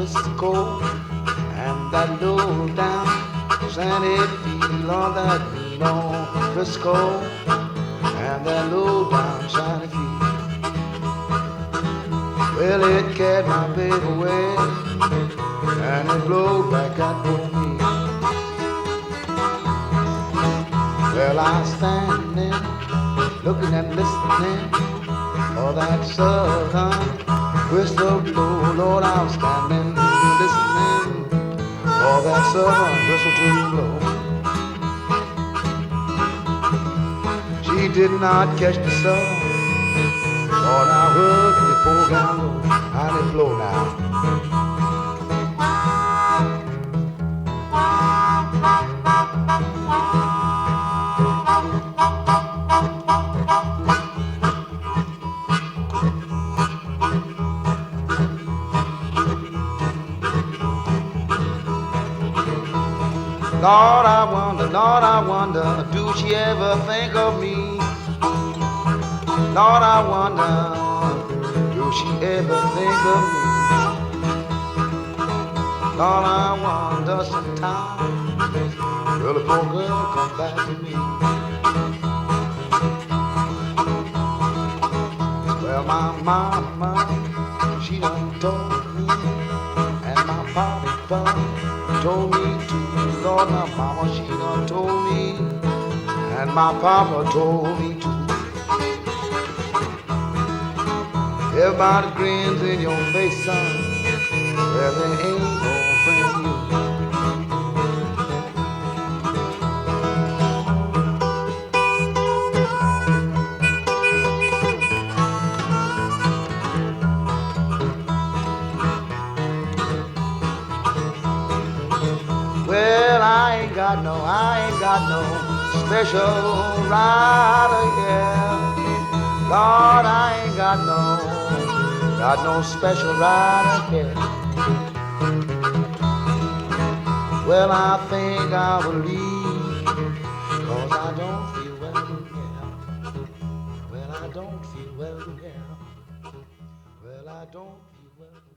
Frisco and that low down sandy feel on that mean on Frisco and that low down sandy feel. Well, it carried my baby away and it blowed back out for me. Well, I was standing looking and listening for that southern whistle blow. Lord, I was standing listening for that southern whistle to blow. She did not catch the sun. Lord, I heard the poor down low. How it blow now. Lord, I wonder, do she ever think of me? Lord, I wonder, do she ever think of me? Lord, I wonder sometimes, will the poor girl come back to me? Well, my mama, she done told me, and my papa told me too. Lord, my mama, she done told me, and my papa told me too. Everybody grins in your face, son. Well, they ain't no friend you. Well, I ain't got no special rider here. Lord, I ain't got no special rider here. Well, I think I will leave, 'cause I don't feel well, yeah. Well, I don't feel well, yeah. Well, I don't feel well.